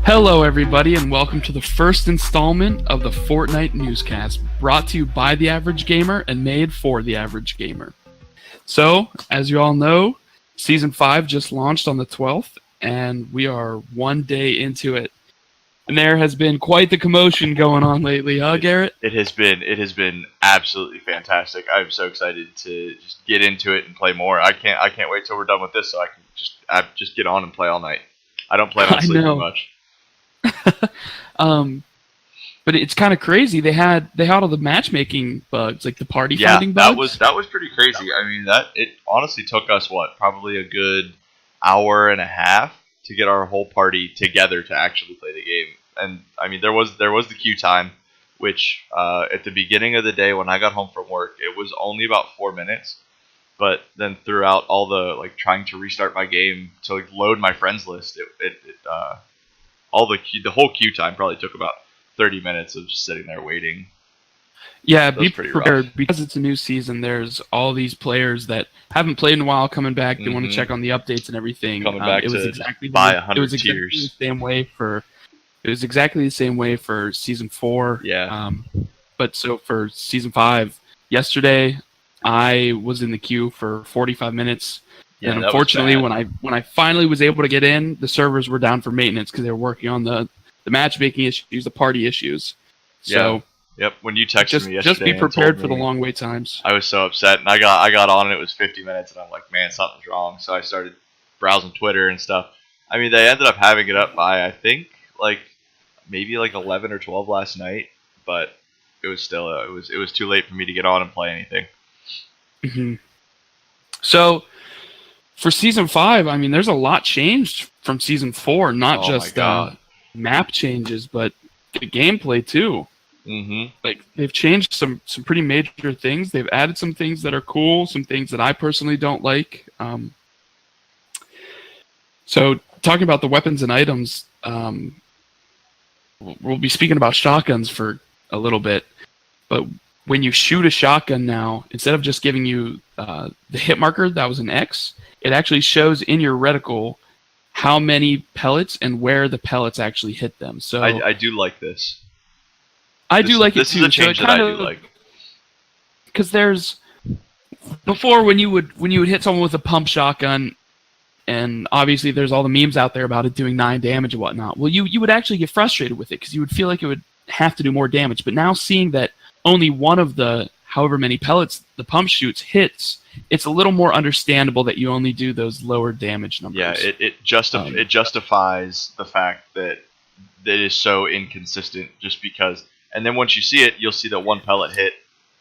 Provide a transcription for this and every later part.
Hello, everybody, and welcome to the first installment of the Fortnite NewsCast, brought to you by the average gamer and made for the average gamer. So, as you all know, Season 5 just launched on the 12th, and we are one day into it. And there has been quite the commotion going on lately, huh, Garrett? It has been absolutely fantastic. I'm so excited to just get into it and play more. I can't wait till we're done with this so I can just get on and play all night. I don't plan on sleeping much. But it's kind of crazy. They had all the matchmaking bugs, like the party finding bugs. That was pretty crazy. I mean, it honestly took us probably a good hour and a half to get our whole party together to actually play the game. And I mean, there was the queue time, which at the beginning of the day when I got home from work, it was only about 4 minutes. But then throughout all the trying to restart my game to load my friends list, the whole queue time probably took about 30 minutes of just sitting there waiting. Yeah, be prepared because it's a new season. There's all these players that haven't played in a while coming back. They want to check on the updates and everything. Coming back to buy 100 tiers. It was exactly the same way for Season 4. Yeah. But so for Season 5, yesterday I was in the queue for 45 minutes. Yeah, and unfortunately, when I finally was able to get in, the servers were down for maintenance because they were working on the matchmaking issues, the party issues. So, yep. When you texted me yesterday, just be prepared for the long wait times. I was so upset, and I got on, and it was 50 minutes, and I'm like, man, something's wrong. So I started browsing Twitter and stuff. I mean, they ended up having it up by I think maybe 11 or 12 last night, but it was still it was too late for me to get on and play anything. Mm-hmm. So. For Season 5, I mean, there's a lot changed from Season 4, not just map changes, but the gameplay, too. Mm-hmm. They've changed some pretty major things. They've added some things that are cool, some things that I personally don't like. So, talking about the weapons and items, we'll be speaking about shotguns for a little bit, but when you shoot a shotgun now, instead of just giving you the hit marker that was an X, it actually shows in your reticle how many pellets and where the pellets actually hit them. So I do like this. I do like it too. This is a change that I do like. Because there's before when you would hit someone with a pump shotgun, and obviously there's all the memes out there about it doing 9 damage and whatnot. Well, you would actually get frustrated with it because you would feel like it would have to do more damage. But now seeing that only one of the however many pellets the pump shoots hits, it's a little more understandable that you only do those lower damage numbers. Yeah, it justifies the fact that it is so inconsistent just because. And then once you see it, you'll see that one pellet hit,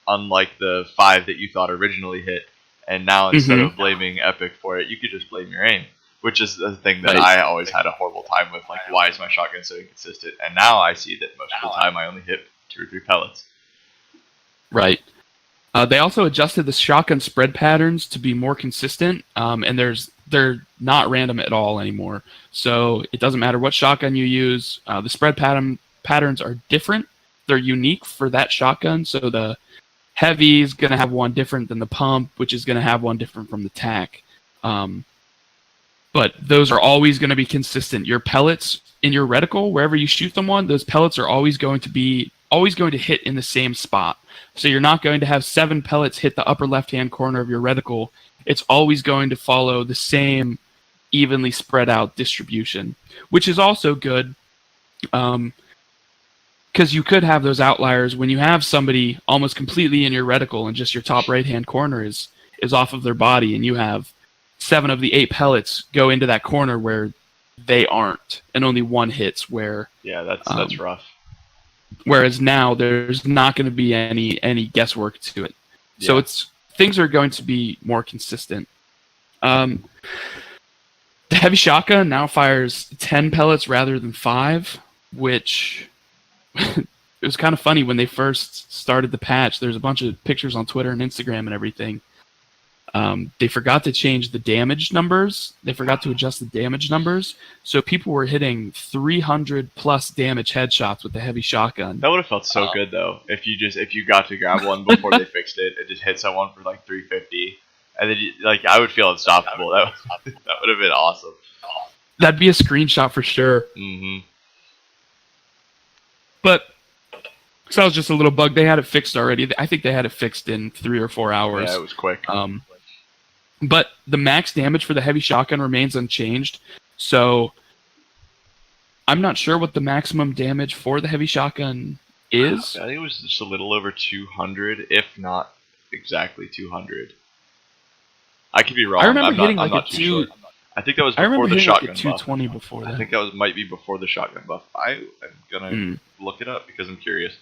unlike the 5 that you thought originally hit. And now instead of blaming Epic for it, you could just blame your aim, which is the thing that I always had a horrible time with. Why is my shotgun so inconsistent? And now I see that most of the time I only hit 2 or 3 pellets. Right. They also adjusted the shotgun spread patterns to be more consistent, and they're not random at all anymore. So it doesn't matter what shotgun you use. The spread patterns are different. They're unique for that shotgun. So the heavy is going to have one different than the pump, which is going to have one different from the tac. But those are always going to be consistent. Your pellets in your reticle, wherever you shoot them on, those pellets are always going to hit in the same spot. So you're not going to have 7 pellets hit the upper left-hand corner of your reticle. It's always going to follow the same evenly spread out distribution, which is also good because you could have those outliers when you have somebody almost completely in your reticle and just your top right-hand corner is off of their body, and you have 7 of the 8 pellets go into that corner where they aren't, and only 1 hits where... Yeah, that's rough. Whereas now there's not going to be any guesswork to it. So things are going to be more consistent. The heavy shotgun now fires 10 pellets rather than 5, which it was kind of funny when they first started the patch. There's a bunch of pictures on Twitter and Instagram and everything. They forgot to change the damage numbers. They forgot to adjust the damage numbers. So people were hitting 300 plus damage headshots with the heavy shotgun. That would have felt so good though if you got to grab one before they fixed it and just hit someone for 350, and then I would feel unstoppable. That would have been awesome. That'd be a screenshot for sure. Mm-hmm. But so that was just a little bug. They had it fixed already. I think they had it fixed in 3 or 4 hours. Yeah, it was quick. But the max damage for the heavy shotgun remains unchanged. So I'm not sure what the maximum damage for the heavy shotgun is. I think it was just a little over 200, if not exactly 200. I could be wrong. I remember I'm hitting not, like I'm a not two. Sure. I think that was I before remember the hitting shotgun like a 220 before that. I think that might be before the shotgun buff. I am gonna look it up because I'm curious.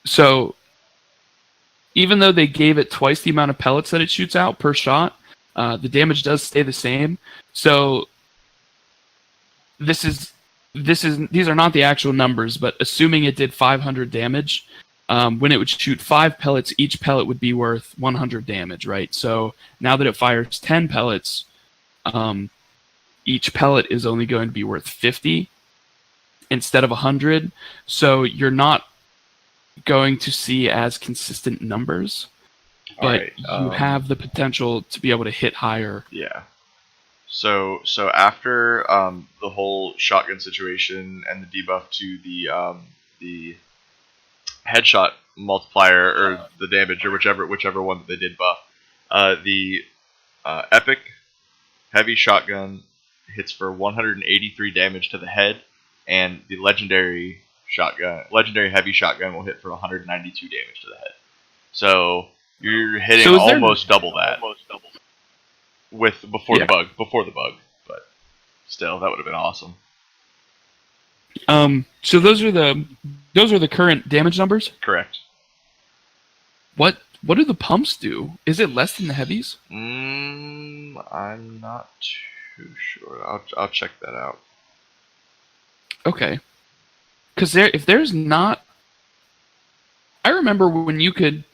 So even though they gave it twice the amount of pellets that it shoots out per shot, the damage does stay the same. So these are not the actual numbers, but assuming it did 500 damage, when it would shoot 5 pellets, each pellet would be worth 100 damage, right? So now that it fires 10 pellets, each pellet is only going to be worth 50 instead of 100. So you're not going to see as consistent numbers, but you have the potential to be able to hit higher. Yeah. So after the whole shotgun situation and the debuff to the headshot multiplier or the damage or whichever one that they did buff, the epic heavy shotgun hits for 183 damage to the head, and the legendary heavy shotgun will hit for 192 damage to the head. So you're hitting almost double that. Before the bug, but still, that would have been awesome. So those are the current damage numbers? Correct. What do the pumps do? Is it less than the heavies? I'm not too sure. I'll check that out. Okay. Because if there's not, I remember when you could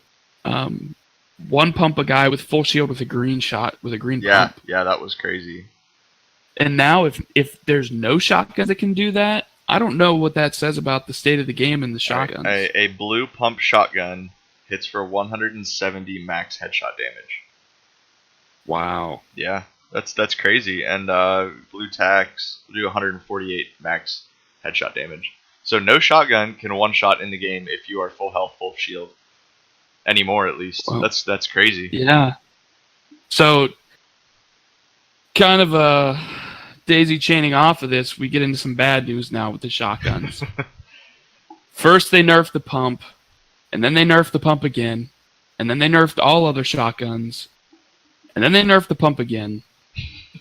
one pump a guy with full shield with a green shot with a green pump. Yeah, that was crazy. And now if there's no shotguns that can do that, I don't know what that says about the state of the game and the shotguns. A blue pump shotgun hits for 170 max headshot damage. Wow. Yeah, that's crazy. And blue tacs do 148 max headshot damage. So no shotgun can one shot in the game if you are full health, full shield. Anymore, at least. Wow. That's crazy. Yeah. So, kind of daisy chaining off of this, we get into some bad news now with the shotguns. First, they nerfed the pump, and then they nerfed the pump again, and then they nerfed all other shotguns, and then they nerfed the pump again.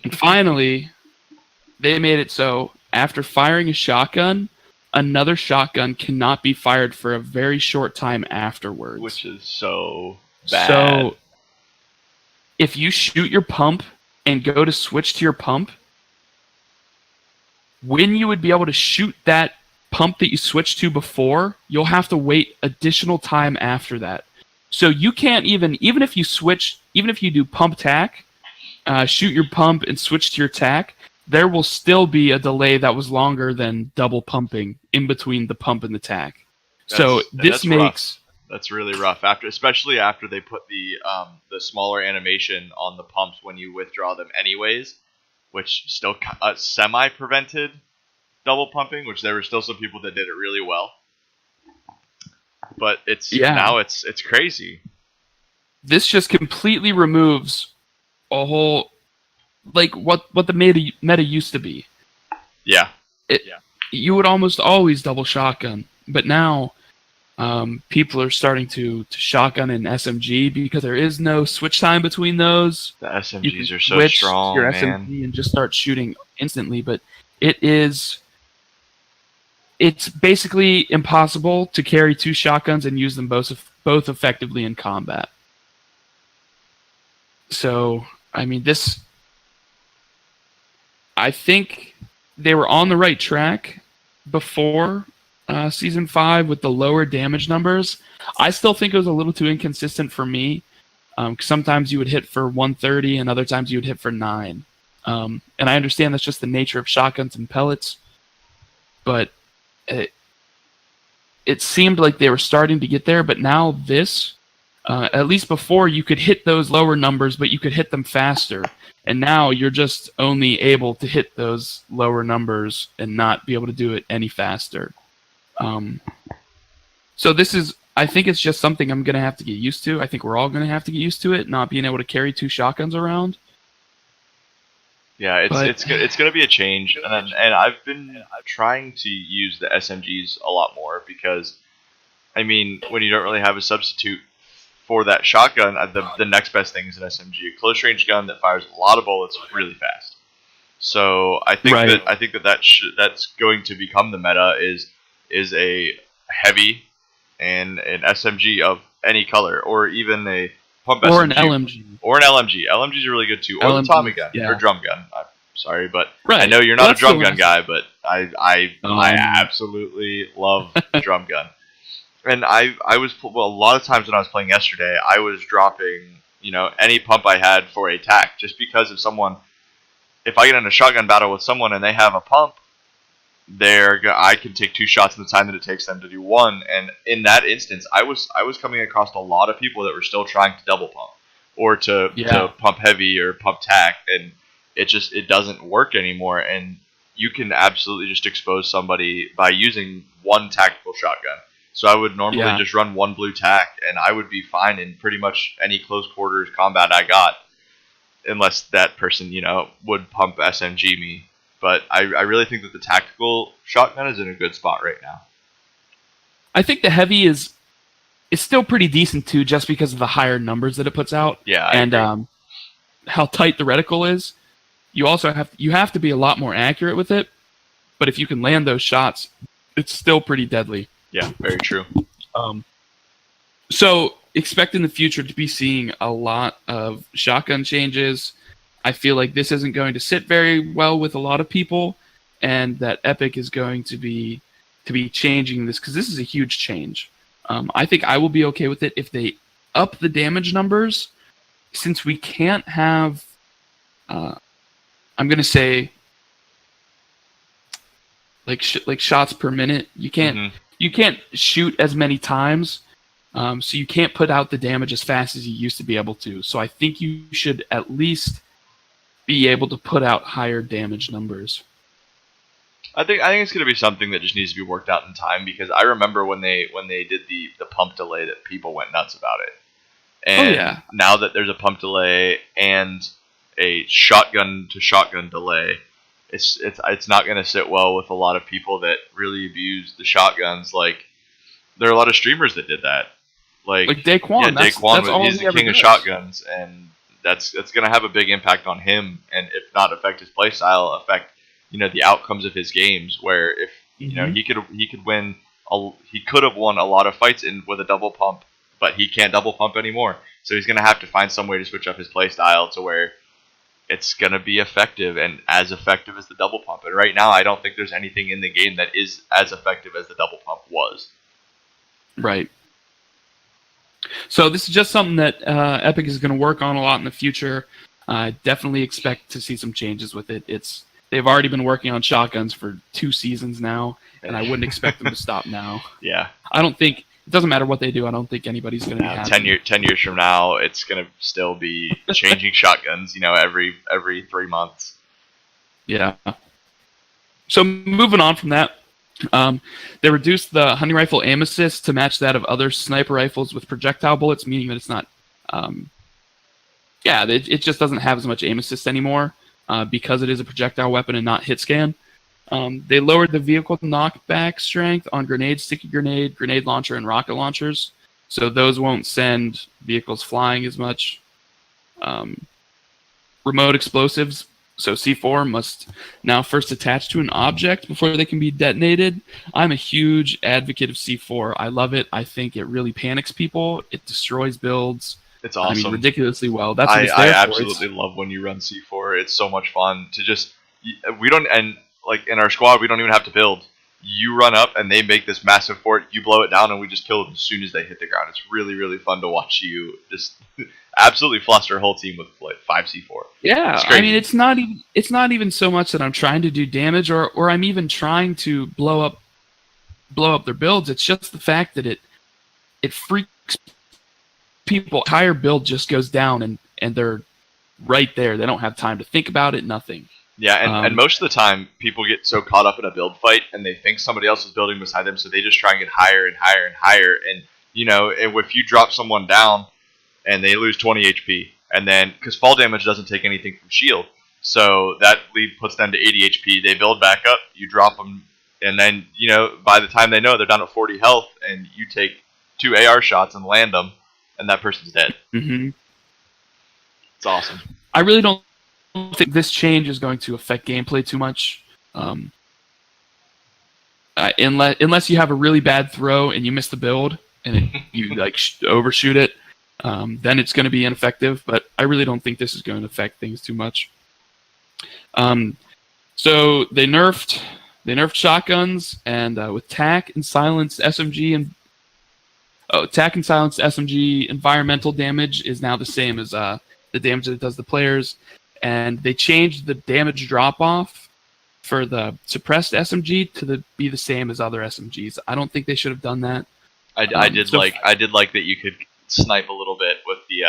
And finally, they made it so after firing a shotgun, another shotgun cannot be fired for a very short time afterwards. Which is so bad. So, if you shoot your pump and go to switch to your pump, when you would be able to shoot that pump that you switched to before, you'll have to wait additional time after that. So you can't even if you do pump tac, shoot your pump and switch to your tac, there will still be a delay that was longer than double pumping in between the pump and the tac. That's really rough. Especially after they put the smaller animation on the pumps when you withdraw them, anyways, which still semi prevented double pumping. Which there were still some people that did it really well, but now it's crazy. This just completely removes a whole. Like what the meta used to be. Yeah. You would almost always double shotgun, but now people are starting to shotgun in SMG because there is no switch time between those. The SMGs are so strong, your man. SMG and just start shooting instantly, but it's basically impossible to carry 2 shotguns and use them both effectively in combat. So, I mean, I think they were on the right track before Season 5 with the lower damage numbers. I still think it was a little too inconsistent for me. Sometimes you would hit for 130 and other times you would hit for 9. And I understand that's just the nature of shotguns and pellets. But it seemed like they were starting to get there. But now this, At least before, you could hit those lower numbers, but you could hit them faster. And now you're just only able to hit those lower numbers and not be able to do it any faster. So this is, I think it's just something I'm going to have to get used to. I think we're all going to have to get used to it, not being able to carry 2 shotguns around. Yeah, it's going to be a change, and I've been trying to use the SMGs a lot more because, I mean, when you don't really have a substitute for that shotgun, the next best thing is an SMG, a close range gun that fires a lot of bullets really fast. So I think that's going to become the meta is a heavy and an SMG of any color, or even a pump SMG. Or an LMG. Or an LMG. LMGs are really good too. Or the Tommy gun. Yeah. Or drum gun. I'm sorry, but I know you're not a drum gun guy, but I absolutely love the drum gun. And I was, a lot of times when I was playing yesterday, I was dropping, any pump I had for a tack, just because if I get in a shotgun battle with someone and they have a pump, I can take 2 shots in the time that it takes them to do 1. And in that instance, I was coming across a lot of people that were still trying to double pump or to pump heavy or pump tack, and it doesn't work anymore. And you can absolutely just expose somebody by using 1 tactical shotgun. So I would normally just run 1 blue tack, and I would be fine in pretty much any close quarters combat I got, unless that person, would pump SMG me. But I really think that the tactical shotgun is in a good spot right now. I think the heavy is still pretty decent too, just because of the higher numbers that it puts out. Yeah, and how tight the reticle is. You also have to be a lot more accurate with it. But if you can land those shots, it's still pretty deadly. Yeah, very true. So expect in the future to be seeing a lot of shotgun changes. I feel like this isn't going to sit very well with a lot of people, and that Epic is going to be changing this, because this is a huge change. I think I will be okay with it if they up the damage numbers, since we can't have, I'm going to say, like shots per minute. You can't shoot as many times, so you can't put out the damage as fast as you used to be able to. So I think you should at least be able to put out higher damage numbers. I think it's going to be something that just needs to be worked out in time, because I remember when they did the pump delay that people went nuts about it. And now that there's a pump delay and a shotgun to shotgun delay, it's not going to sit well with a lot of people that really abuse the shotguns. Like, there are a lot of streamers that did that. Like Daquan. Yeah, Daquan, he's the king of shotguns, and that's going to have a big impact on him, and if not affect his playstyle, affect the outcomes of his games. Where if he could win, he could have won a lot of fights with a double pump, but he can't double pump anymore. So he's going to have to find some way to switch up his playstyle to where it's going to be effective, and as effective as the double pump. And right now, I don't think there's anything in the game that is as effective as the double pump was. Right. So this is just something that Epic is going to work on a lot in the future. I definitely expect to see some changes with it. They've already been working on shotguns for 2 seasons now, and I wouldn't expect them to stop now. Yeah. It doesn't matter what they do. I don't think anybody's going to be happy. 10 years from now, it's going to still be changing shotguns, every 3 months. Yeah. So moving on from that, they reduced the hunting rifle aim assist to match that of other sniper rifles with projectile bullets, meaning that it's not... it just doesn't have as much aim assist anymore because it is a projectile weapon and not hit scan. They lowered the vehicle knockback strength on grenade, sticky grenade, grenade launcher, and rocket launchers, so those won't send vehicles flying as much. Remote explosives, so C4 must now first attach to an object before they can be detonated. I'm a huge advocate of C4. I love it. I think it really panics people. It destroys builds. It's awesome. I mean, ridiculously well. That's what I absolutely love when you run C4. It's so much fun to just... Like, in our squad, we don't even have to build. You run up, and they make this massive fort. You blow it down, and we just kill them as soon as they hit the ground. It's really, really fun to watch you just absolutely fluster a whole team with like 5 C4. Yeah, I mean, it's not even so much that I'm trying to do damage or I'm even trying to blow up their builds. It's just the fact that it freaks people, entire build just goes down, and they're right there. They don't have time to think about it, nothing. Yeah, and most of the time, people get so caught up in a build fight, and they think somebody else is building beside them, so they just try and get higher and higher and higher. And, if you drop someone down and they lose 20 HP, and then, because fall damage doesn't take anything from shield, so that lead puts them to 80 HP. They build back up, you drop them, and then, by the time they know, they're down at 40 health, and you take 2 AR shots and land them, and that person's dead. Mm-hmm. It's awesome. I really don't think this change is going to affect gameplay too much. Unless you have a really bad throw and you miss the build and you overshoot it, then it's going to be ineffective. But I really don't think this is going to affect things too much. So they nerfed shotguns, and with tack and silenced SMG environmental damage is now the same as the damage that it does the players. And they changed the damage drop-off for the suppressed SMG to be the same as other SMGs. I don't think they should have done that. I did like that you could snipe a little bit with the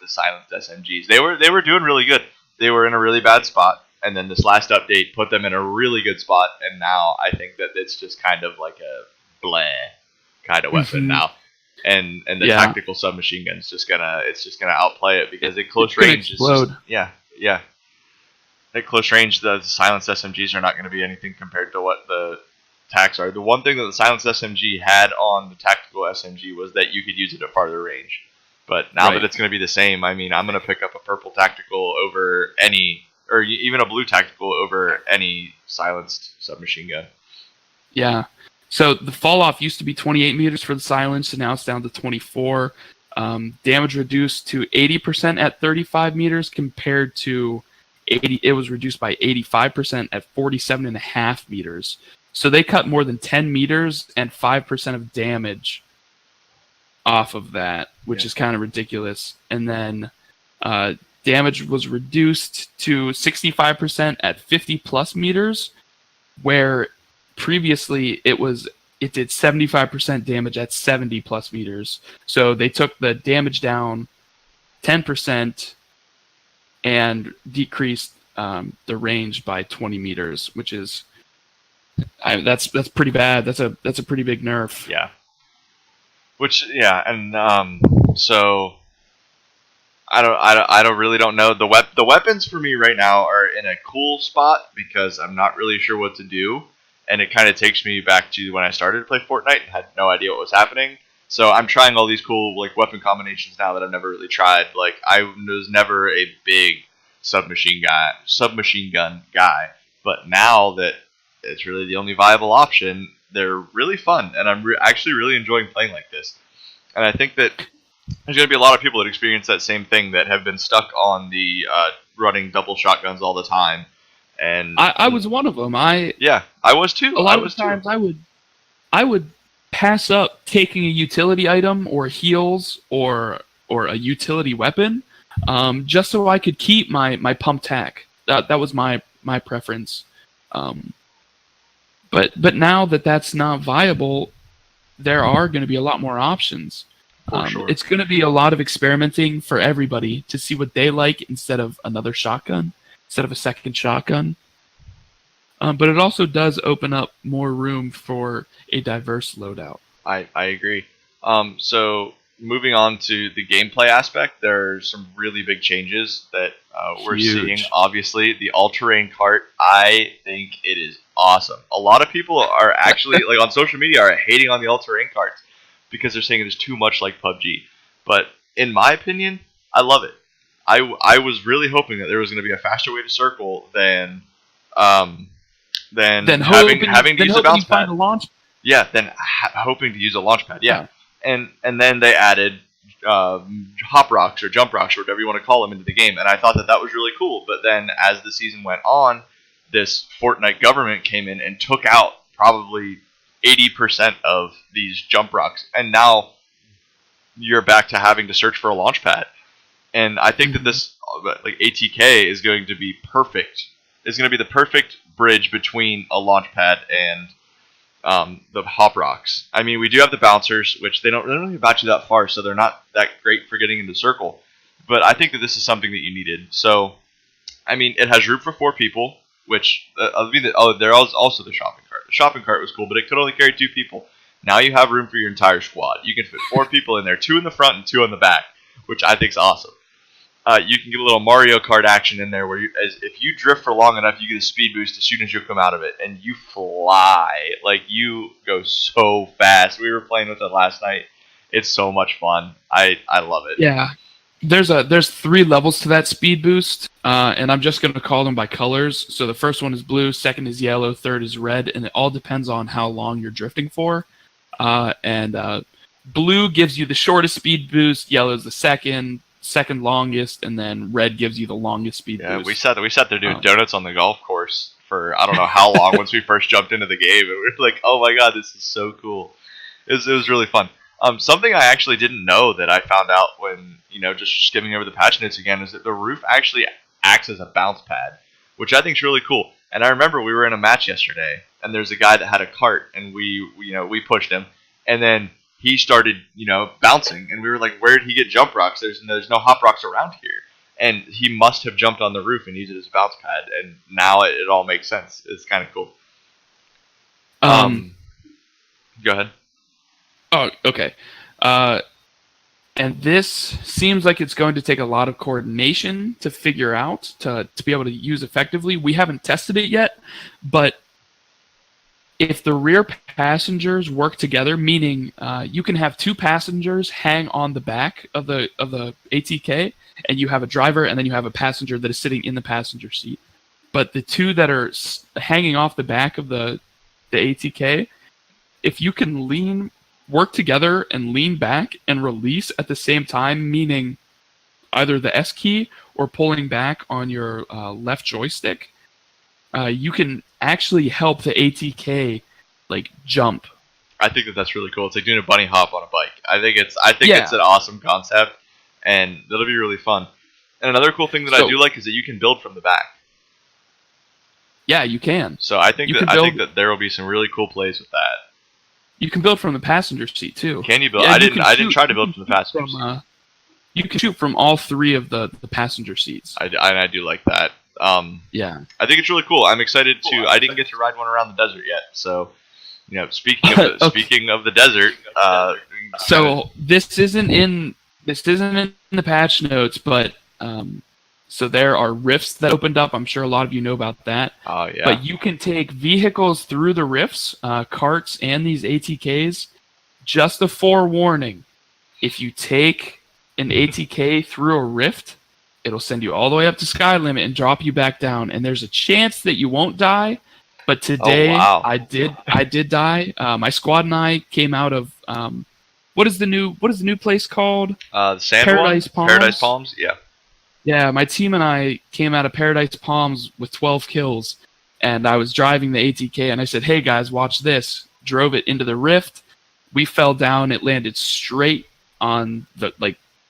silenced SMGs. They were doing really good. They were in a really bad spot, and then this last update put them in a really good spot. And now I think that it's just kind of like a bleh kind of weapon now. And the tactical submachine gun is just gonna outplay it, because at close range it's just, yeah. At close range, the silenced SMGs are not going to be anything compared to what the tacks are. The one thing that the silenced SMG had on the tactical SMG was that you could use it at farther range. But now that it's going to be the same, I mean, I'm going to pick up a purple tactical over or even a blue tactical over any silenced submachine gun. Yeah. So the fall off used to be 28 meters for the silenced, and now it's down to 24. Damage reduced to 80% at 35 meters compared to 80. It was reduced by 85% at 47.5 meters. So they cut more than 10 meters and 5% of damage off of that, which is kind of ridiculous. And then damage was reduced to 65% at 50 plus meters, where previously it did 75% damage at 70 plus meters. So they took the damage down 10% and decreased the range by 20 meters, which is that's pretty bad. That's a pretty big nerf. Yeah. So I don't really know. The weapons for me right now are in a cool spot because I'm not really sure what to do. And it kind of takes me back to when I started to play Fortnite and had no idea what was happening. So I'm trying all these cool weapon combinations now that I've never really tried. I was never a big submachine gun guy, but now that it's really the only viable option, they're really fun, and I'm actually really enjoying playing like this. And I think that there's going to be a lot of people that experience that same thing, that have been stuck on the running double shotguns all the time. And I was one of them. I was too. A lot of times I would pass up taking a utility item or heals or a utility weapon, just so I could keep my pump tack. That was my preference. But now that that's not viable, there are going to be a lot more options. Sure. It's going to be a lot of experimenting for everybody to see what they like instead of another shotgun, instead of a second shotgun. But it also does open up more room for a diverse loadout. I agree. So moving on to the gameplay aspect, there's some really big changes that we're seeing. Obviously, the all-terrain cart, I think it is awesome. A lot of people are actually, on social media, are hating on the all-terrain carts because they're saying it is too much like PUBG. But in my opinion, I love it. I was really hoping that there was going to be a faster way to circle than having to use a bounce pad. Yeah, then hoping to use a launch pad. Yeah. And then they added hop rocks or jump rocks or whatever you want to call them into the game, and I thought that was really cool. But then as the season went on, this Fortnite government came in and took out probably 80% of these jump rocks, and now you're back to having to search for a launch pad. And I think that this ATK is going to be perfect. It's going to be the perfect bridge between a launch pad and the hop rocks. I mean, we do have the bouncers, which they don't really bounce you that far, so they're not that great for getting into circle. But I think that this is something that you needed. So, I mean, it has room for 4 people, which there was also the shopping cart. The shopping cart was cool, but it could only carry 2 people. Now you have room for your entire squad. You can fit 4 people in there, 2 in the front and 2 on the back, which I think is awesome. You can get a little Mario Kart action in there where if you drift for long enough, you get a speed boost as soon as you come out of it, and you fly. Like, you go so fast. We were playing with it last night. It's so much fun. I love it. Yeah. There's 3 levels to that speed boost, and I'm just going to call them by colors. So the first one is blue, second is yellow, third is red, and it all depends on how long you're drifting for. Blue gives you the shortest speed boost, yellow is the second longest, and then red gives you the longest speed boost. We sat there doing donuts on the golf course for I don't know how long once we first jumped into the game, and we were like, oh my god, this is so cool. It was really fun. Something I actually didn't know that I found out when, just skimming over the patch notes again, is that the roof actually acts as a bounce pad, which I think is really cool. And I remember we were in a match yesterday, and there's a guy that had a cart, and we pushed him, and then he started, bouncing, and we were like, where did he get jump rocks? There's no hop rocks around here. And he must have jumped on the roof and used it as a bounce pad, and now it all makes sense. It's kind of cool. Go ahead. Oh, okay. And this seems like it's going to take a lot of coordination to figure out, to be able to use effectively. We haven't tested it yet, but if the rear passengers work together, meaning you can have 2 passengers hang on the back of the ATK, and you have a driver, and then you have a passenger that is sitting in the passenger seat. But the 2 that are hanging off the back of the ATK, if you can work together and lean back and release at the same time, meaning either the S key or pulling back on your left joystick, you can actually help the ATK jump. I think that's really cool. It's like doing a bunny hop on a bike. I think it's an awesome concept, and that'll be really fun. And another cool thing that I do like is that you can build from the back. Yeah, you can. So I think that there will be some really cool plays with that. You can build from the passenger seat too. Can you build? Yeah, I didn't try to build from the passenger seat. You can shoot from all 3 of the passenger seats. I do like that. Yeah, I think it's really cool. I'm excited to. I didn't get to ride one around the desert yet, so speaking of the desert. So this isn't in the patch notes, but so there are rifts that opened up. I'm sure a lot of you know about that. Oh yeah. But you can take vehicles through the rifts, carts, and these ATKs. Just a forewarning: if you take an ATK through a rift, it'll send you all the way up to sky limit and drop you back down. And there's a chance that you won't die. But today I did die. My squad and I came out of what is the new place called? The sand Paradise one? Palms. Paradise Palms, yeah. Yeah, my team and I came out of Paradise Palms with 12 kills, and I was driving the ATK, and I said, "Hey guys, watch this." Drove it into the rift. We fell down. It landed straight on the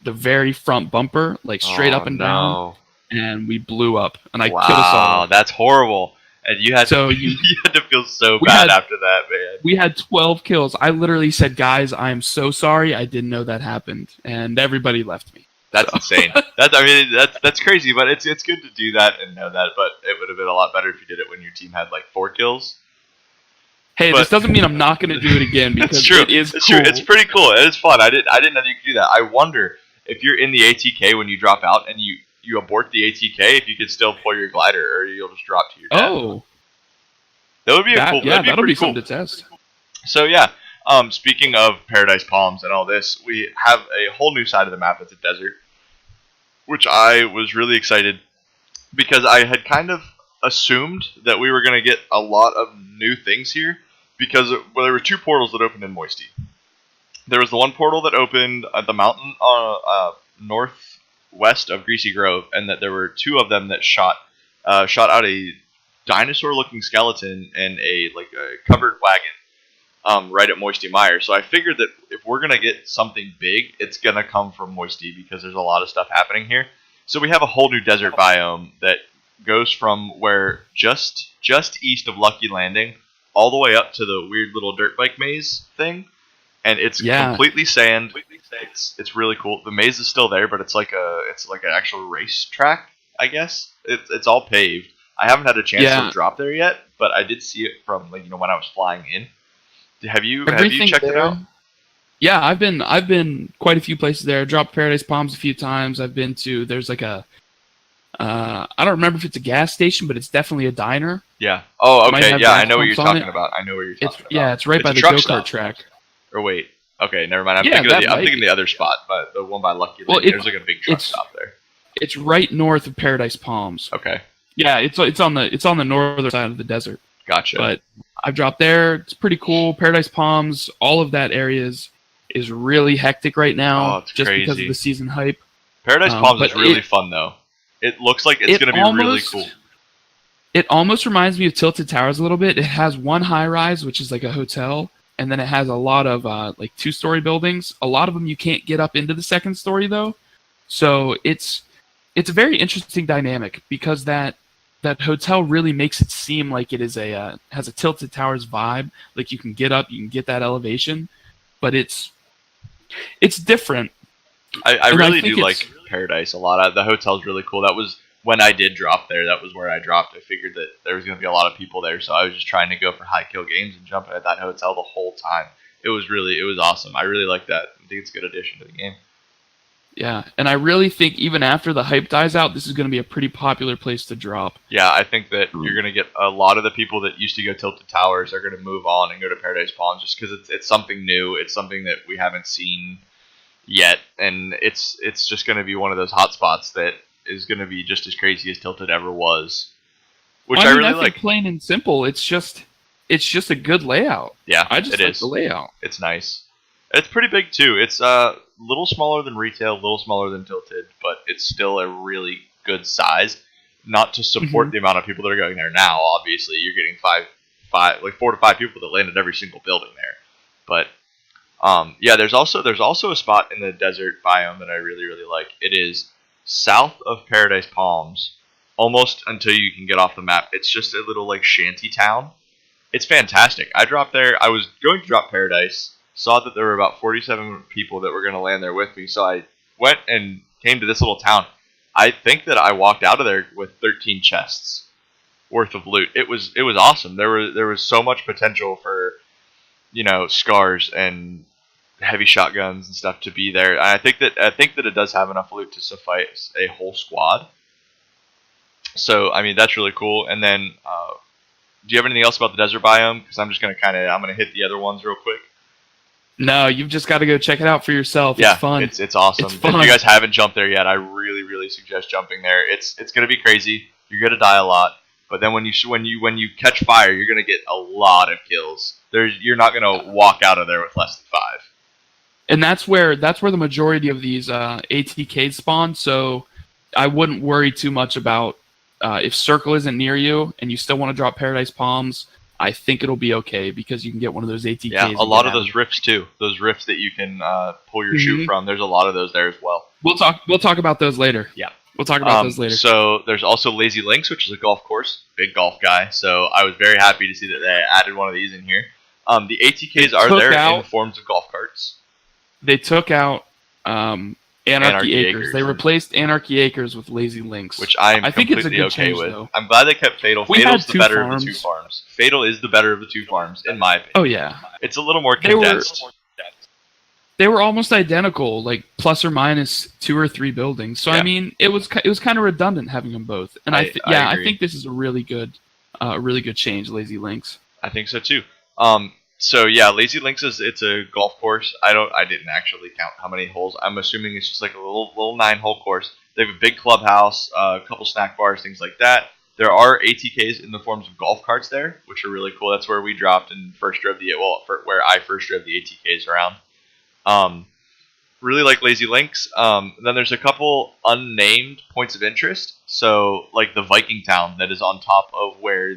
very front bumper, straight up and down, and we blew up. And I killed us all. Wow, that's horrible. And you had to feel so bad after that, man. We had 12 kills. I literally said, "Guys, I am so sorry. I didn't know that happened," and everybody left me. That's insane. That's crazy, but it's good to do that and know that. But it would have been a lot better if you did it when your team had 4 kills. Hey, this doesn't mean I'm not going to do it again because it is cool. True. It's pretty cool. It is fun. I didn't know that you could do that. I wonder if you're in the ATK when you drop out and you abort the ATK, if you could still pull your glider or you'll just drop to your death. Oh, that would be cool. Yeah, that'll be cool. Fun to test. So yeah. Speaking of Paradise Palms and all this, we have a whole new side of the map that's a desert, which I was really excited because I had kind of assumed that we were going to get a lot of new things here because there were 2 portals that opened in Moisty. There was the one portal that opened at the mountain northwest of Greasy Grove, and that there were 2 of them that shot out a dinosaur-looking skeleton and a covered wagon right at Moisty Mire. So I figured that if we're gonna get something big, it's gonna come from Moisty because there's a lot of stuff happening here. So we have a whole new desert biome that goes from where just east of Lucky Landing all the way up to the weird little dirt bike maze thing, and it's completely sand. It's really cool. The maze is still there, but it's like an actual race track, I guess. It's all paved. I haven't had a chance to drop there yet, but I did see it from when I was flying in. Have you checked it out? Yeah, I've been quite a few places there. I dropped Paradise Palms a few times. I've been to there's like a I don't remember if it's a gas station, but it's definitely a diner. Yeah. Oh, okay. Yeah, I know what you're talking about. Yeah, it's right by the go-kart track. Or wait. Okay, never mind. I'm thinking the other spot, but the one by Lucky Lake. There's like a big truck stop there. It's right north of Paradise Palms. Okay. Yeah, it's on the northern side of the desert. Gotcha. But I've dropped there. It's pretty cool. Paradise Palms, all of that area is really hectic right now, just crazy. because of the season hype. Paradise Palms is really fun though. It looks like it's going to be really cool. It almost reminds me of Tilted Towers a little bit. It has one high rise, which is like a hotel, and then it has a lot of like 2-story buildings. A lot of them you can't get up into the second story though, so it's a very interesting dynamic because that hotel really makes it seem like it is has a Tilted Towers vibe. Like you can get up, you can get that elevation, but it's different. I really do like Paradise a lot. The hotel's really cool. That was when I did drop there. That was where I dropped. I figured that there was going to be a lot of people there, so I was just trying to go for high kill games and jumping at that hotel the whole time. It was awesome. I really like that. I think it's a good addition to the game. Yeah, and I really think even after the hype dies out, this is going to be a pretty popular place to drop. Yeah, I think that you're going to get a lot of the people that used to go Tilted Towers are going to move on and go to Paradise Palms just because it's something new. It's something that we haven't seen yet, and it's just going to be one of those hotspots that is going to be just as crazy as Tilted ever was, which I really like. Plain and simple, it's just a good layout. Yeah, I just like the layout. It's nice. It's pretty big too. It's a little smaller than Retail, a little smaller than Tilted, but it's still a really good size. Not to support the amount of people that are going there now. Obviously, you're getting 4 to 5 people that land at every single building there, but. Yeah, there's also a spot in the desert biome that I really, really like. It is south of Paradise Palms, almost until you can get off the map. It's just a little like shanty town. It's fantastic. I dropped there. I was going to drop Paradise, saw that there were about 47 people that were going to land there with me, so I went and came to this little town. I think that I walked out of there with 13 chests worth of loot. It was awesome. There was so much potential for, scars and heavy shotguns and stuff to be there. And I think that it does have enough loot to suffice a whole squad. So I mean that's really cool. And then, do you have anything else about the desert biome? Because I'm just gonna hit the other ones real quick. No, you've just got to go check it out for yourself. Yeah, it's fun. It's awesome. It's fun. If you guys haven't jumped there yet, I really, really suggest jumping there. It's gonna be crazy. You're gonna die a lot, but then when you catch fire, you're gonna get a lot of kills. You're not gonna walk out of there with less than 5. And that's where the majority of these ATKs spawn. So I wouldn't worry too much about if Circle isn't near you and you still want to drop Paradise Palms. I think it'll be okay because you can get one of those ATKs. Yeah, a lot of those rifts too. Those rifts that you can pull your chute from. There's a lot of those there as well. We'll talk about those later. Yeah, we'll talk about those later. So there's also Lazy Links, which is a golf course. Big golf guy. So I was very happy to see that they added one of these in here. The ATKs are there in the forms of golf carts. They took out Anarchy Acres. They replaced Anarchy Acres with Lazy Links, which I think it's a good okay change, with. Though. I'm glad they kept Fatal. Fatal's the better of the 2 farms. Fatal is the better of the 2 farms, in my opinion. Oh yeah, it's a little more condensed. They were almost identical, like plus or minus 2 or 3 buildings. So yeah. I mean, it was kind of redundant having them both. And I think this is a really good change. Lazy Links. I think so too. So yeah, Lazy Links it's a golf course. I didn't actually count how many holes. I'm assuming it's just like a little 9-hole course. They have a big clubhouse, a couple snack bars, things like that. There are ATKs in the forms of golf carts there, which are really cool. That's where we dropped and where I first drove the ATKs around. Really like Lazy Links. Then there's a couple unnamed points of interest. So like the Viking town that is on top of where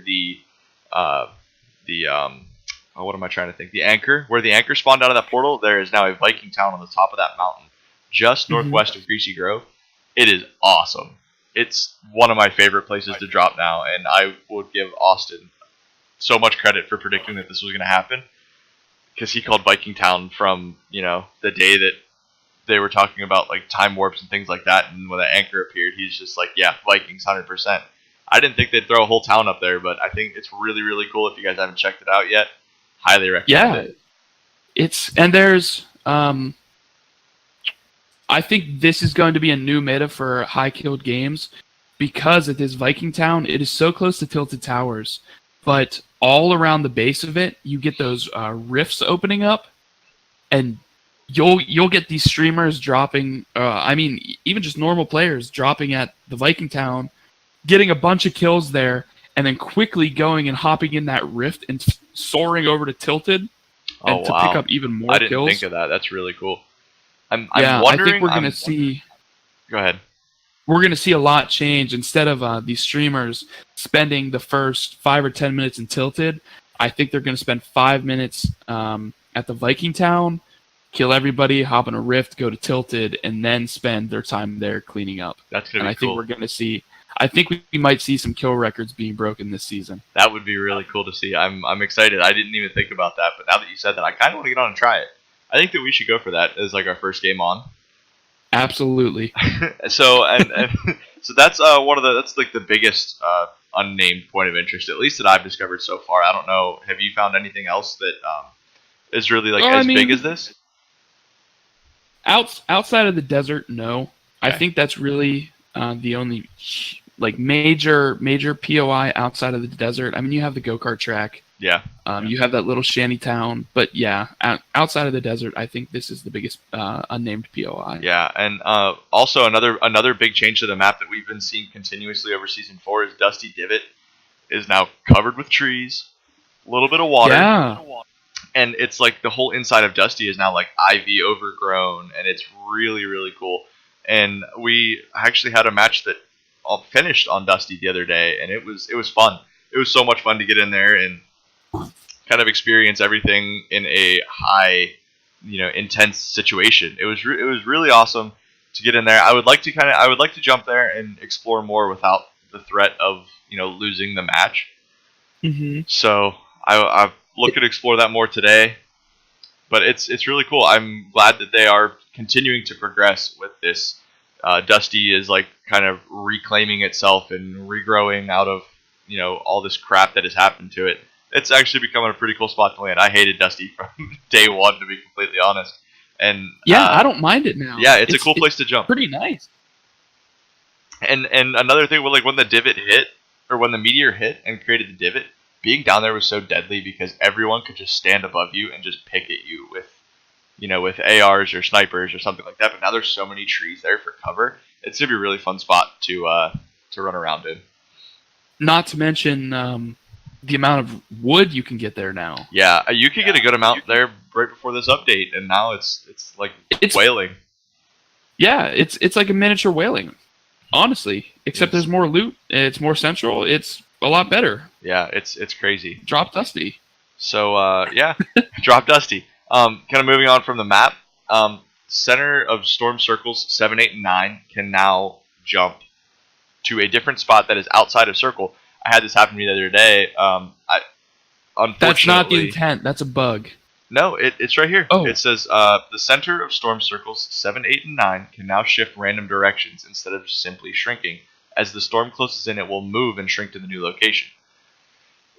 what am I trying to think? The anchor, where the anchor spawned out of that portal, there is now a Viking town on the top of that mountain, just northwest of Greasy Grove. It is awesome. It's one of my favorite places to drop now, and I would give Austin so much credit for predicting that this was going to happen, because he called Viking Town from the day that they were talking about like time warps and things like that, and when the anchor appeared, he's just like, yeah, Vikings 100%. I didn't think they'd throw a whole town up there, but I think it's really, really cool. If you guys haven't checked it out yet, highly recommend it. There's I think this is going to be a new meta for high killed games, because at this Viking Town, it is so close to Tilted Towers, but all around the base of it, you get those rifts opening up, and you'll get these streamers dropping. Even just normal players dropping at the Viking Town, getting a bunch of kills there, and then quickly going and hopping in that rift and soaring over to Tilted, and to pick up even more kills. I didn't think of that. That's really cool. I'm wondering. I think we're going to see. Go ahead. We're going to see a lot change. Instead of these streamers spending the first 5 or 10 minutes in Tilted, I think they're going to spend 5 minutes at the Viking Town, kill everybody, hop in a rift, go to Tilted, and then spend their time there cleaning up. That's going to be cool. I think we're going to see. I think we might see some kill records being broken this season. That would be really cool to see. I'm excited. I didn't even think about that, but now that you said that, I kind of want to get on and try it. I think that we should go for that as like our first game on. Absolutely. So so that's that's like the biggest unnamed point of interest, at least that I've discovered so far. I don't know. Have you found anything else that is really like big as this? Outside of the desert, no. Okay. I think that's really the only like major POI outside of the desert. I mean, you have the go-kart track. Yeah. You have that little shanty town, but yeah, outside of the desert, I think this is the biggest unnamed POI. Yeah, and also another big change to the map that we've been seeing continuously over Season 4 is Dusty Divot is now covered with trees, a little bit of water. Yeah. And it's like the whole inside of Dusty is now like ivy overgrown, and it's really, really cool. And we actually had a match that finished on Dusty the other day, and it was fun. It was so much fun to get in there and kind of experience everything in a high, intense situation. It was really awesome to get in there. I would like to jump there and explore more without the threat of losing the match. Mm-hmm. So I look to explore that more today. But it's really cool. I'm glad that they are continuing to progress with this. Dusty is like kind of reclaiming itself and regrowing out of all this crap that has happened to it. It's actually becoming a pretty cool spot to land. I hated Dusty from day one, to be completely honest. And yeah, I don't mind it now. Yeah, it's a cool place to jump. Pretty nice. And another thing, like when the divot hit, or when the meteor hit and created the divot, being down there was so deadly because everyone could just stand above you and just pick at you with ARs or snipers or something like that. But now there's so many trees there for cover. It's gonna be a really fun spot to run around in. Not to mention the amount of wood you can get there now. Yeah, you could get a good amount there right before this update, and now it's like whaling. Yeah, it's like a miniature whaling, honestly. Except there's more loot. It's more central. It's a lot better. Yeah, it's crazy. Drop Dusty. So yeah, drop Dusty. Kind of moving on from the map. Center of storm circles 7, 8, and 9 can now jump to a different spot that is outside of circle. I had this happen to me the other day. Unfortunately, that's not the intent. That's a bug. No, it's right here. Oh. It says the center of storm circles 7, 8, and 9 can now shift random directions instead of simply shrinking. As the storm closes in, it will move and shrink to the new location.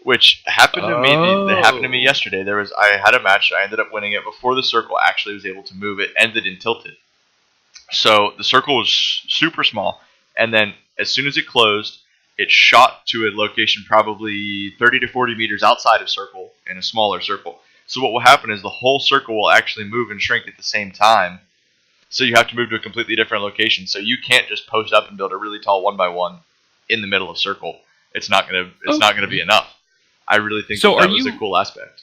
Which happened to me. That happened to me yesterday. I had a match. I ended up winning it before the circle actually was able to move. It ended in Tilted. So the circle was super small, and then as soon as it closed, it shot to a location probably 30 to 40 meters outside of circle in a smaller circle. So what will happen is the whole circle will actually move and shrink at the same time. So you have to move to a completely different location. So you can't just post up and build a really tall 1x1 in the middle of circle. It's not gonna be enough. I really think that was a cool aspect.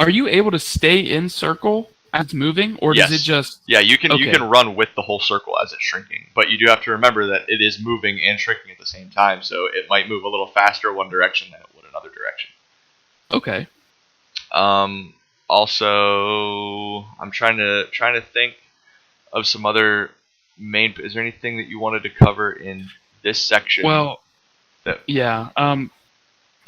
Are you able to stay in circle as it's moving, or does it just? Yeah, you can run with the whole circle as it's shrinking, but you do have to remember that it is moving and shrinking at the same time. So it might move a little faster one direction than it would another direction. Okay. Also, I'm trying to think of some other main. Is there anything that you wanted to cover in this section? Well, yeah.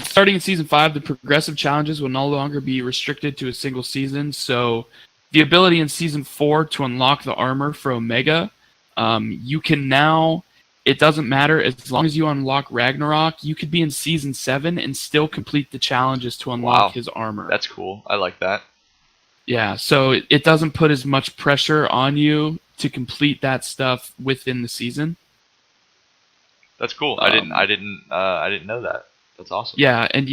starting in Season 5, the progressive challenges will no longer be restricted to a single season. So the ability in Season 4 to unlock the armor for Omega, you can now, it doesn't matter, as long as you unlock Ragnarok, you could be in Season 7 and still complete the challenges to unlock his armor. That's cool. I like that. Yeah, so it doesn't put as much pressure on you to complete that stuff within the season. That's cool. I didn't know that. That's awesome. Yeah, and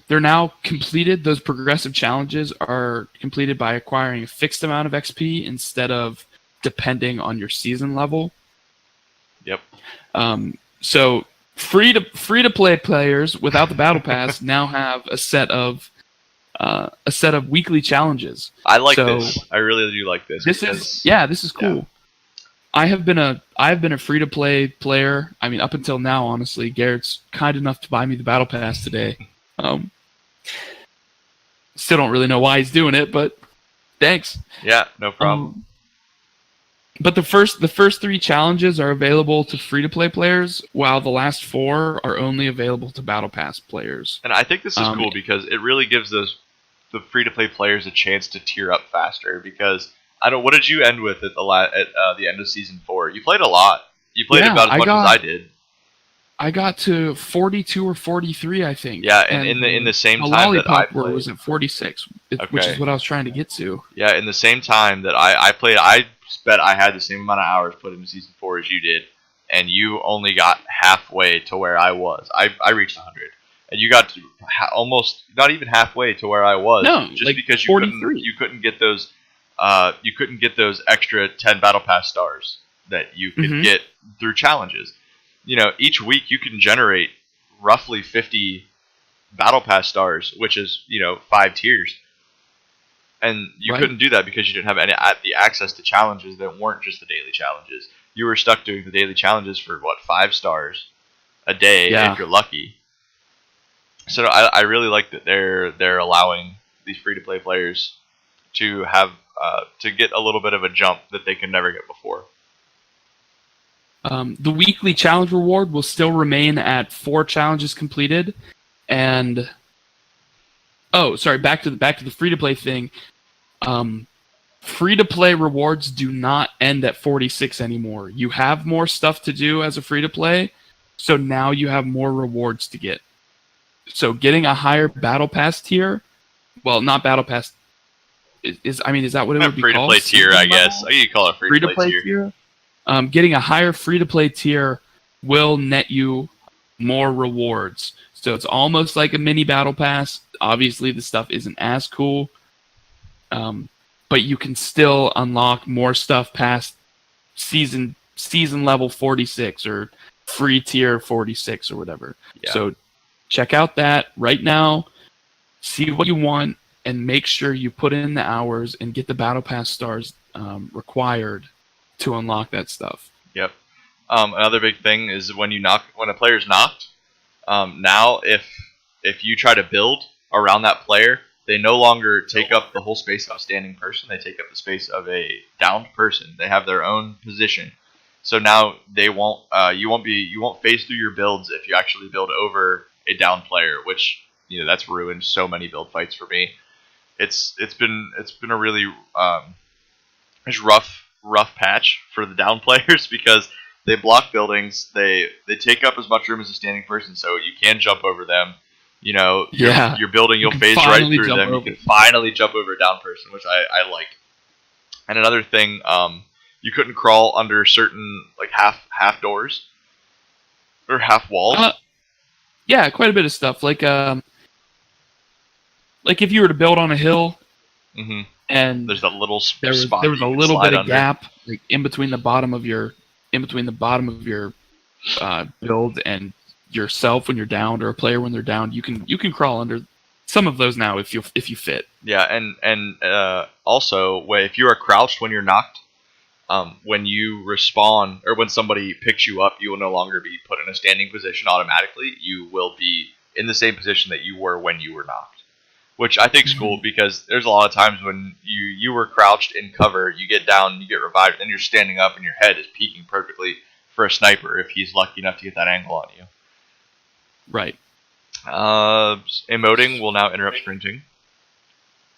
they're now completed. Those progressive challenges are completed by acquiring a fixed amount of XP instead of depending on your season level. Yep. So free to play players without the battle pass now have a set of weekly challenges. I like this. I really do like this. This is cool. Yeah. I have been a free to play player. I mean, up until now, honestly, Garrett's kind enough to buy me the battle pass today. Still don't really know why he's doing it, but thanks. Yeah, no problem. But the first 3 challenges are available to free to play players, while the last 4 are only available to battle pass players. And I think this is cool because it really gives the free to play players a chance to tier up faster. Because what did you end with at the end of Season 4? You played a lot. You played about as much as I did. I got to 42 or 43, I think. Yeah, and in the same time that I played, was at 46, which is what I was trying to get to. Yeah, in the same time that I played, I bet I had the same amount of hours put into Season 4 as you did, and you only got halfway to where I was. I reached 100, and you got to almost not even halfway to where I was. No, just like because you couldn't get those extra 10 battle pass stars that you could get through challenges. You know, each week you can generate roughly 50 battle pass stars, which is 5 tiers. And you couldn't do that because you didn't have the access to challenges that weren't just the daily challenges. You were stuck doing the daily challenges for 5 stars a day if you're lucky. So I really like that they're allowing these free to play players to have to get a little bit of a jump that they could never get before. The weekly challenge reward will still remain at 4 challenges completed, and back to the free to play thing. Free to play rewards do not end at 46 anymore. You have more stuff to do as a free to play, so now you have more rewards to get. So getting a higher battle pass tier, well, not battle pass. Is that what it would be called? Free to play tier, I guess. You call it free to play tier. Getting a higher free to play tier will net you more rewards. So it's almost like a mini battle pass. Obviously, the stuff isn't as cool. But you can still unlock more stuff past season level 46 or free tier 46 or whatever. Yeah. So check out that right now. See what you want and make sure you put in the hours and get the battle pass stars required to unlock that stuff. Yep. Another big thing is when a player's knocked. Now, if you try to build around that player, they no longer take up the whole space of a standing person. They take up the space of a downed person. They have their own position. So now they won't. You won't phase through your builds if you actually build over a downed player, which that's ruined so many build fights for me. It's been a really rough patch for the down players because they block buildings. They take up as much room as a standing person, so you can jump over them. You're building, you'll phase right through them. You can finally jump over a down person, which I like. And another thing, you couldn't crawl under certain half doors or half walls. Yeah, quite a bit of stuff. Like if you were to build on a hill, and there's that little there was a little bit of gap in between the bottom of your build and yourself when you're downed, or a player when they're downed. You can crawl under some of those now if you fit. Yeah, and also if you are crouched when you're knocked, when you respawn or when somebody picks you up, you will no longer be put in a standing position automatically. You will be in the same position that you were when you were knocked, which I think is cool because there's a lot of times when you were crouched in cover, you get down, you get revived, and then you're standing up and your head is peeking perfectly for a sniper if he's lucky enough to get that angle on you. Right. Emoting will now interrupt sprinting,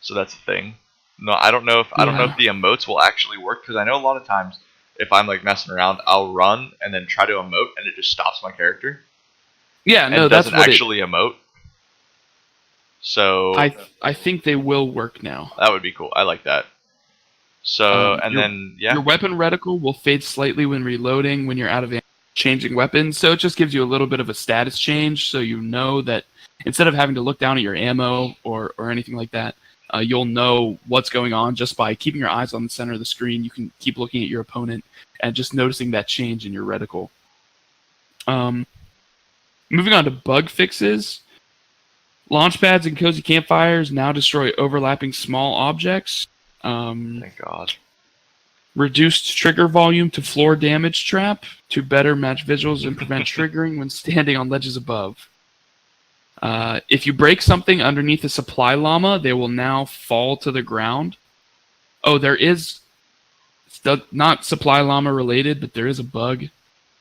so that's a thing. No, I don't know if the emotes will actually work, because I know a lot of times if I'm like messing around, I'll run and then try to emote, and it just stops my character. Yeah, and no, it that's doesn't actually emote. So I think they will work now. that would be cool. I like that. So your weapon reticle will fade slightly when reloading when you're out of changing weapons. So it just gives you a little bit of a status change, so you know that instead of having to look down at your ammo or anything like that, you'll know what's going on just by keeping your eyes on the center of the screen. You can keep looking at your opponent and just noticing that change in your reticle. Moving on to bug fixes. Launch pads and cozy campfires now destroy overlapping small objects. Thank God. Reduced trigger volume to floor damage trap to better match visuals and prevent triggering when standing on ledges above. If you break something underneath a supply llama, they will now fall to the ground. Oh, there is... It's not supply llama related, but there is a bug.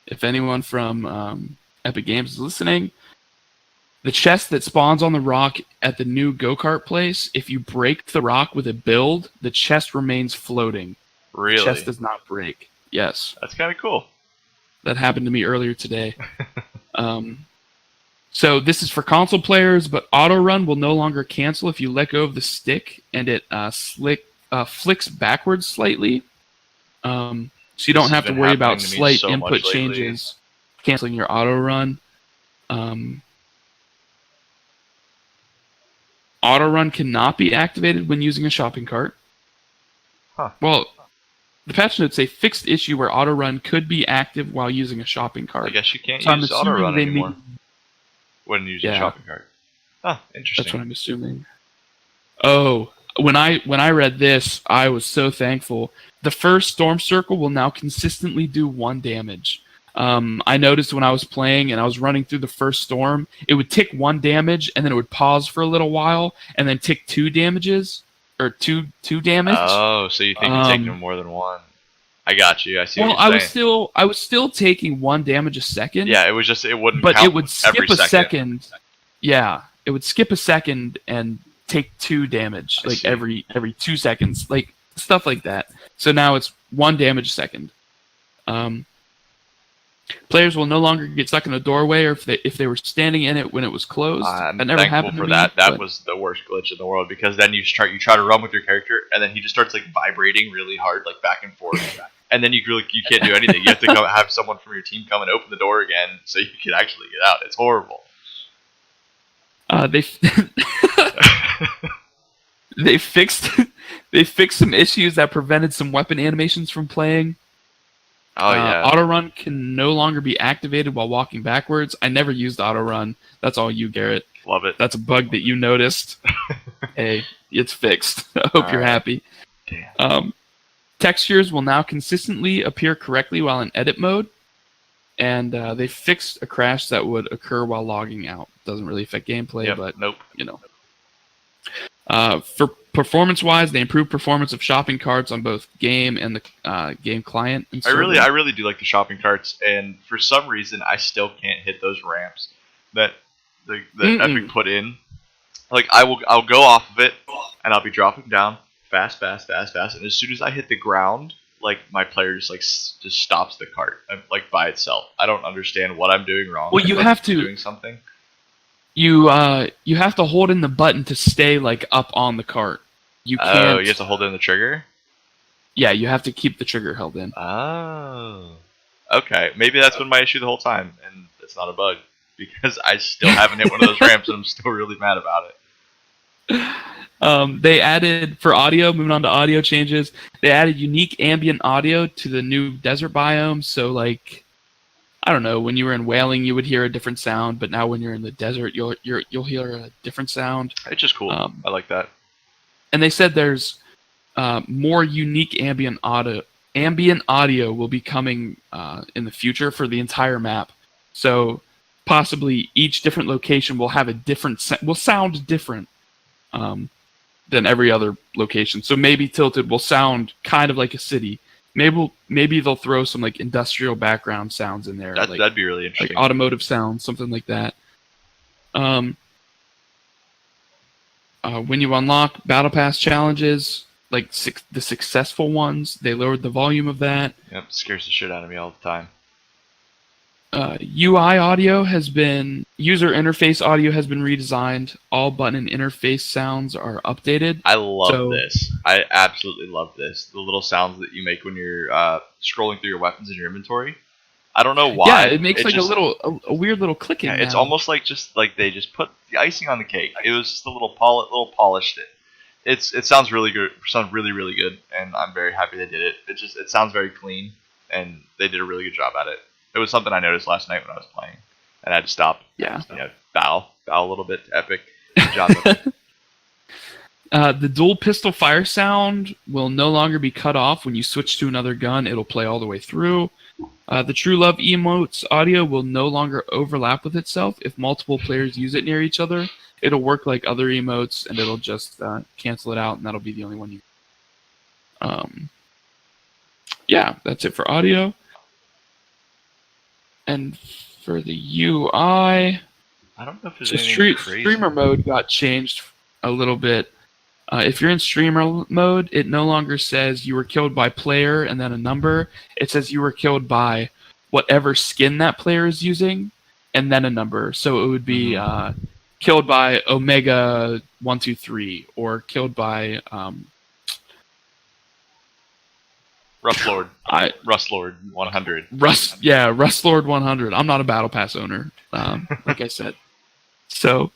If anyone from Epic Games is listening... The chest that spawns on the rock at the new go-kart place, if you break the rock with a build, the chest remains floating. Really? The chest does not break. Yes. That's kind of cool. That happened to me earlier today. So this is for console players, but auto run will no longer cancel if you let go of the stick and it flicks backwards slightly. So you don't have to worry about slight input changes canceling your auto run. Auto run cannot be activated when using a shopping cart. Huh. Well, the patch notes say fixed issue where auto run could be active while using a shopping cart. I guess you can't use auto run anymore when using a shopping cart. Huh, interesting. That's what I'm assuming. Oh, when I read this, I was so thankful. The first storm circle will now consistently do 1 damage. I noticed when I was playing and I was running through the first storm, it would tick 1 damage and then it would pause for a little while and then tick 2 damages or two damage. Oh, so you think you're taking more than 1? I got you. I see. Well, what you're saying. I was still taking 1 damage a second. Yeah, it was just it wouldn't. But count it would skip a second. Yeah, it would skip a second and take 2 damage every 2 seconds, like stuff like that. So now it's 1 damage a second. Players will no longer get stuck in a doorway, or if they were standing in it when it was closed. I'm that never thankful happened for to that. me, That was the worst glitch in the world, because then you try to run with your character, and then he just starts like vibrating really hard, like back and forth, and then you can't do anything. You have to go have someone from your team come and open the door again so you can actually get out. It's horrible. They fixed some issues that prevented some weapon animations from playing. Oh yeah. Auto run can no longer be activated while walking backwards. I never used auto run. That's all you, Garrett. Love it. That's a bug that you noticed. Hey, it's fixed. I hope you're happy. Damn. Textures will now consistently appear correctly while in edit mode, and they fixed a crash that would occur while logging out. Doesn't really affect gameplay, but nope. You know. For performance-wise, they improved performance of shopping carts on both game and the game client. And I really do like the shopping carts, and for some reason, I still can't hit those ramps that Epic put in. Like I'll go off of it, and I'll be dropping down fast, and as soon as I hit the ground, like my player just stops the cart like by itself. I don't understand what I'm doing wrong. Well, you have to doing something. You have to hold in the button to stay like up on the cart. You can't. Oh, you have to hold in the trigger? Yeah, you have to keep the trigger held in. Oh. Okay, maybe that's been my issue the whole time, and it's not a bug, because I still haven't hit one of those ramps, and I'm still really mad about it. They added, for audio, moving on to audio changes, they added unique ambient audio to the new desert biome, so like, I don't know, when you were in Whaling, you would hear a different sound, but now when you're in the desert, you'll hear a different sound. It's just cool. I like that. And they said there's more unique ambient audio. Ambient audio will be coming in the future for the entire map. So possibly each different location will have a different will sound different than every other location. So maybe Tilted will sound kind of like a city. Maybe they'll throw some like industrial background sounds in there. That'd be really interesting. Like automotive sounds, something like that. Um, when you unlock Battle Pass challenges, like the successful ones, they lowered the volume of that. Yep, scares the shit out of me all the time. UI audio has been user interface audio has been redesigned. All button and interface sounds are updated. I love this. I absolutely love this. The little sounds that you make when you're scrolling through your weapons in your invoiry. I don't know why. Yeah, it makes like a weird little clicking. Yeah, it's now. almost like they just put the icing on the cake. It was just a little polished it. It sounds really good. Sounds really, really good, and I'm very happy they did it. It sounds very clean, and they did a really good job at it. It was something I noticed last night when I was playing, and I had to stop. Yeah. Bow a little bit to Epic. Good job. The dual pistol fire sound will no longer be cut off when you switch to another gun. It'll play all the way through. The True Love emotes audio will no longer overlap with itself if multiple players use it near each other. It'll work like other emotes, and it'll just cancel it out, and that'll be the only one you. Yeah, that's it for audio. And for the UI, I don't know if there's anything crazy. Streamer mode got changed a little bit. If you're in streamer mode, it no longer says you were killed by player and then a number. It says you were killed by whatever skin that player is using and then a number. So it would be killed by Omega 123 or killed by Rustlord 100. Rustlord 100. I'm not a Battle Pass owner, like I said. So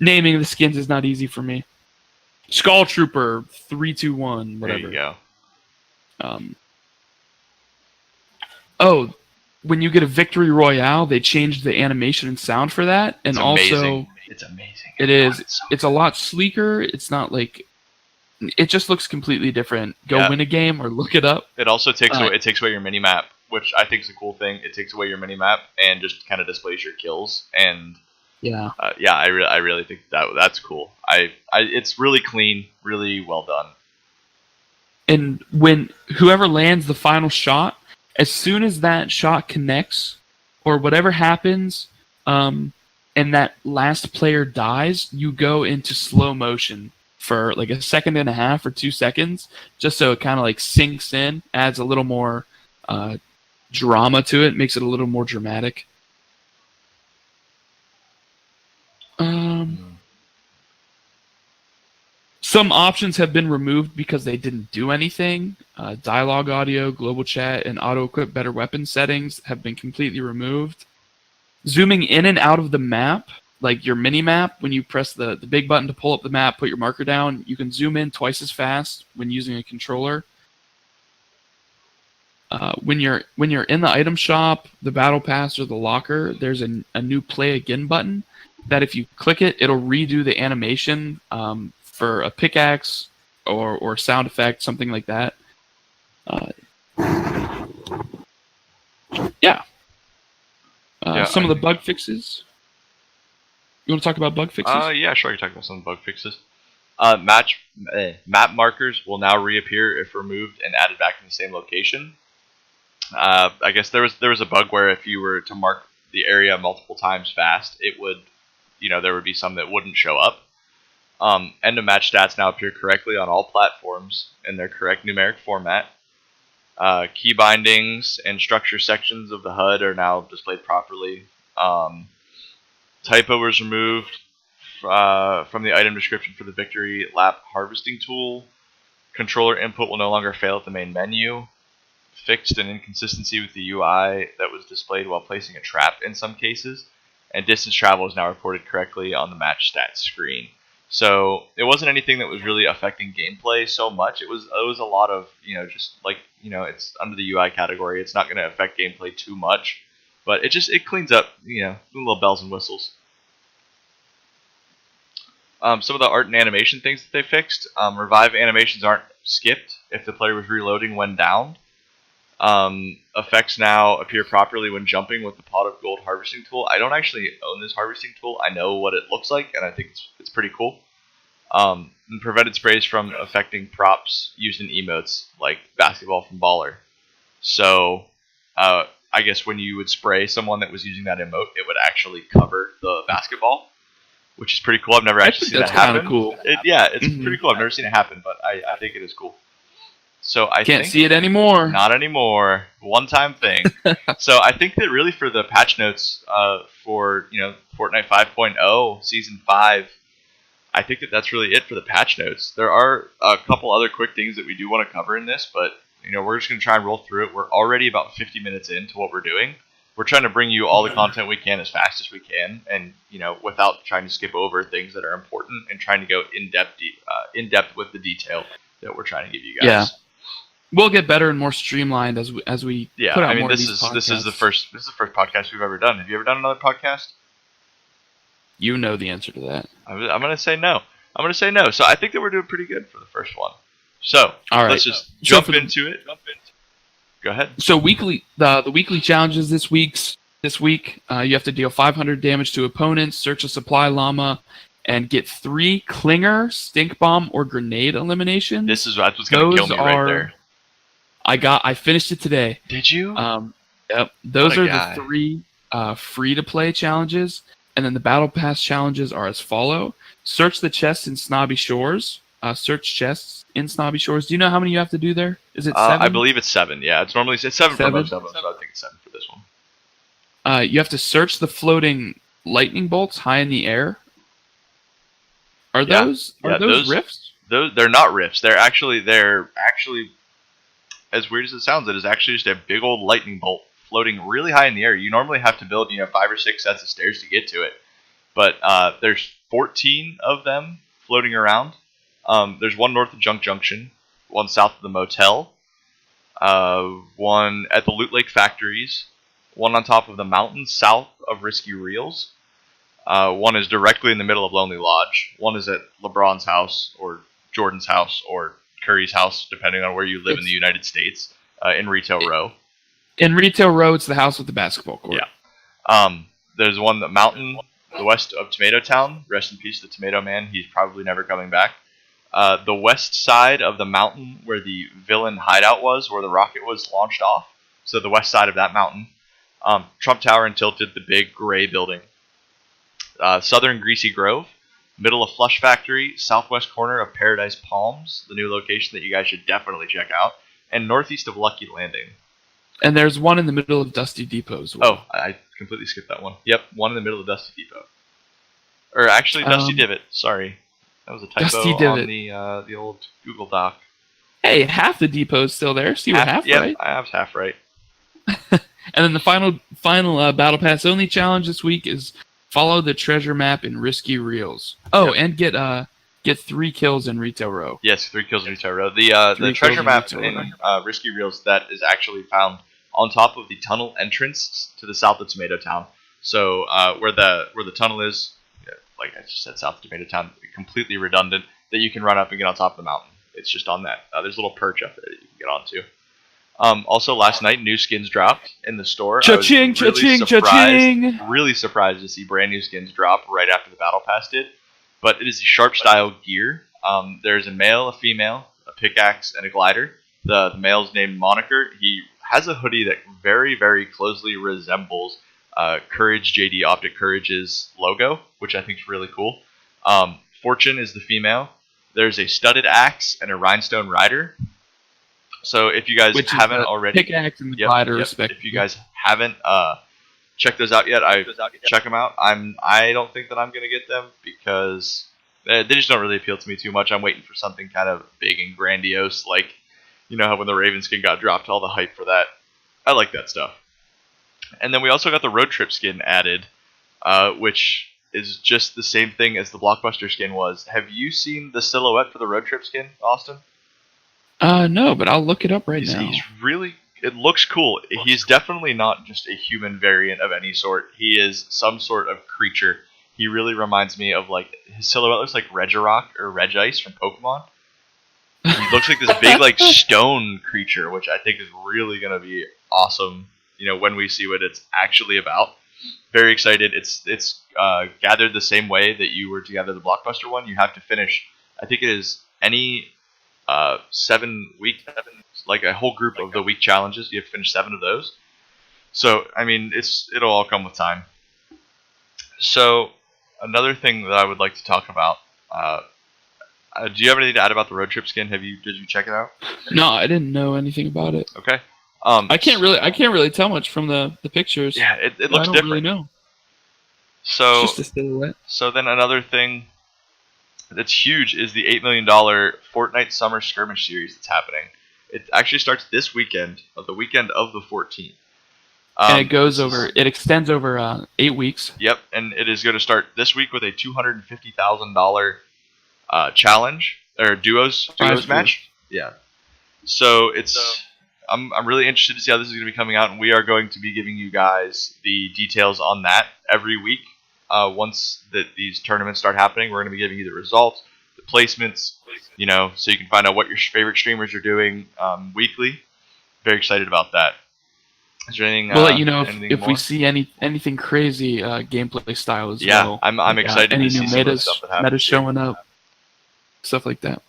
naming the skins is not easy for me. Skull Trooper 321, whatever. There you go. When you get a victory royale, they changed the animation and sound for that, and it's amazing. It is. It's a lot sleeker. It's not like. It just looks completely different. Go win a game or look it up. It also takes away your mini map, which I think is a cool thing. It takes away your mini map and just kind of displays your kills. And I really think that's cool. It's really clean, really well done. And when whoever lands the final shot, as soon as that shot connects or whatever happens, and that last player dies, you go into slow motion for like a second and a half or 2 seconds, just so it kind of like sinks in, adds a little more drama to it, makes it a little more dramatic. Some options have been removed because they didn't do anything. Dialogue audio, global chat, and auto-equip better weapon settings have been completely removed. Zooming in and out of the map, like your mini-map, when you press the big button to pull up the map, put your marker down, you can zoom in twice as fast when using a controller. When you're in the item shop, the battle pass, or the locker, there's a new play again button that if you click it, it'll redo the animation for a pickaxe or sound effect, something like that. Some of the bug fixes. You want to talk about bug fixes? Yeah, sure. I can talk about some bug fixes. Map markers will now reappear if removed and added back in the same location. I guess there was a bug where if you were to mark the area multiple times fast, it would, there would be some that wouldn't show up. End of match stats now appear correctly on all platforms in their correct numeric format. Key bindings and structure sections of the HUD are now displayed properly. Typo was removed from the item description for the victory lap harvesting tool. Controller input will no longer fail at the main menu. Fixed an inconsistency with the UI that was displayed while placing a trap in some cases. And distance travel is now reported correctly on the match stats screen. So it wasn't anything that was really affecting gameplay so much. It was a lot of, just like, it's under the UI category. It's not going to affect gameplay too much. But it cleans up, little bells and whistles. Some of the art and animation things that they fixed. Revive animations aren't skipped if the player was reloading when downed. Effects now appear properly when jumping with the pot of gold harvesting tool. I don't actually own this harvesting tool. I know what it looks like, and I think it's pretty cool. And prevented sprays from affecting props used in emotes, like basketball from Baller. So, I guess when you would spray someone that was using that emote, it would actually cover the basketball, which is pretty cool. I've never actually seen that happen. That's kind of cool. It's pretty cool. I've never seen it happen, but I think it is cool. So I Can't think see it anymore. Not anymore. One-time thing. So I think that really for the patch notes for Fortnite 5.0 Season 5, I think that that's really it for the patch notes. There are a couple other quick things that we do want to cover in this, but we're just going to try and roll through it. We're already about 50 minutes into what we're doing. We're trying to bring you all the content we can as fast as we can, and without trying to skip over things that are important and trying to go in depth with the detail that we're trying to give you guys. Yeah. We'll get better and more streamlined as we put out more of these podcasts. This is the first podcast we've ever done. Have you ever done another podcast? You know the answer to that. I'm going to say no. So I think that we're doing pretty good for the first one. So all right, let's just jump into it. Go ahead. So the weekly challenges this week, you have to deal 500 damage to opponents, search a supply llama, and get 3 clinger, stink bomb, or grenade eliminations. That's what's going to kill me right there. I finished it today. Did you? Yep. Those are the 3 free-to-play challenges, and then the Battle Pass challenges are as follow. Search the chests in Snobby Shores. Search chests in Snobby Shores. Do you know how many you have to do there? Is it 7? I believe it's 7, yeah. It's 7 for most of them, so I think it's 7 for this one. You have to search the floating lightning bolts high in the air. Are those rifts? They're not rifts. They're actually as weird as it sounds, it is actually just a big old lightning bolt floating really high in the air. You normally have to build 5 or 6 sets of stairs to get to it, but there's 14 of them floating around. There's one north of Junk Junction, one south of the motel, one at the Loot Lake Factories, one on top of the mountain south of Risky Reels. One is directly in the middle of Lonely Lodge. One is at LeBron's house or Jordan's house or Curry's house, depending on where you live in the United States, in Retail Row. In Retail Row, it's the house with the basketball court. Yeah. There's one, the mountain, the west of Tomato Town. Rest in peace to Tomato Man. He's probably never coming back. The west side of the mountain where the villain hideout was, where the rocket was launched off. So the west side of that mountain. Trump Tower and Tilted, the big gray building. Southern Greasy Grove. Middle of Flush Factory, southwest corner of Paradise Palms, the new location that you guys should definitely check out, and northeast of Lucky Landing. And there's one in the middle of Dusty Depot as well. Oh, I completely skipped that one. Yep, one in the middle of Dusty Depot. Or actually, Dusty Divot. Sorry, that was a typo on the old Google Doc. Hey, half the depot's still there. So you were half right. I have half right. And then the final Battle Pass only challenge this week is follow the treasure map in Risky Reels. Oh, and get 3 kills in Retail Row. Yes, 3 kills in Retail Row. The treasure map in Risky Reels, that is actually found on top of the tunnel entrance to the south of Tomato Town. So where the tunnel is, like I just said, south of Tomato Town, completely redundant, that you can run up and get on top of the mountain. It's just on that. There's a little perch up there that you can get onto. Also, last night, new skins dropped in the store. Cha-ching, cha-ching, cha-ching! Really surprised to see brand new skins drop right after the Battle Pass did. But it is a Sharp style gear. There's a male, a female, a pickaxe, and a glider. The male's named Moniker. He has a hoodie that very, very closely resembles Courage JD Optic Courage's logo, which I think is really cool. Fortune is the female. There's a studded axe and a rhinestone rider. So if you guys haven't already, pickaxe and the glider, if you guys haven't checked those out yet, check them out. I don't think that I'm gonna get them because they just don't really appeal to me too much. I'm waiting for something kind of big and grandiose, like how when the Raven skin got dropped, all the hype for that. I like that stuff. And then we also got the road trip skin added, which is just the same thing as the Blockbuster skin was. Have you seen the silhouette for the road trip skin, Austin? No, but I'll look it up now. It looks cool. He's definitely not just a human variant of any sort. He is some sort of creature. He really reminds me of, his silhouette looks like Regirock or Regice from Pokemon. He looks like this big, stone creature, which I think is really going to be awesome, when we see what it's actually about. Very excited. It's gathered the same way that you were to gather the Blockbuster one. You have to finish, I think it is any 7 week, like a whole group of the week challenges. You have to finish 7 of those. So I mean, it'll all come with time. So another thing that I would like to talk about. Do you have anything to add about the road trip skin? Did you check it out? No, I didn't know anything about it. Okay. I can't really tell much from the pictures. Yeah, it looks I don't different. really know. So It's just a silhouette. So then another thing that's huge is the $8 million Fortnite Summer Skirmish series that's happening. It actually starts this weekend, the weekend of the 14th. And it extends over 8 weeks. Yep, and it is going to start this week with a $250,000 challenge or duos match. Yeah. So I'm really interested to see how this is going to be coming out, and we are going to be giving you guys the details on that every week. Once these tournaments start happening, we're going to be giving you the results, the placements, so you can find out what your favorite streamers are doing weekly. Very excited about that. Is there anything? We'll let you know if more? we see anything crazy gameplay style as well. Yeah, I'm excited to see some of the stuff that happens. Metas showing up, stuff like that.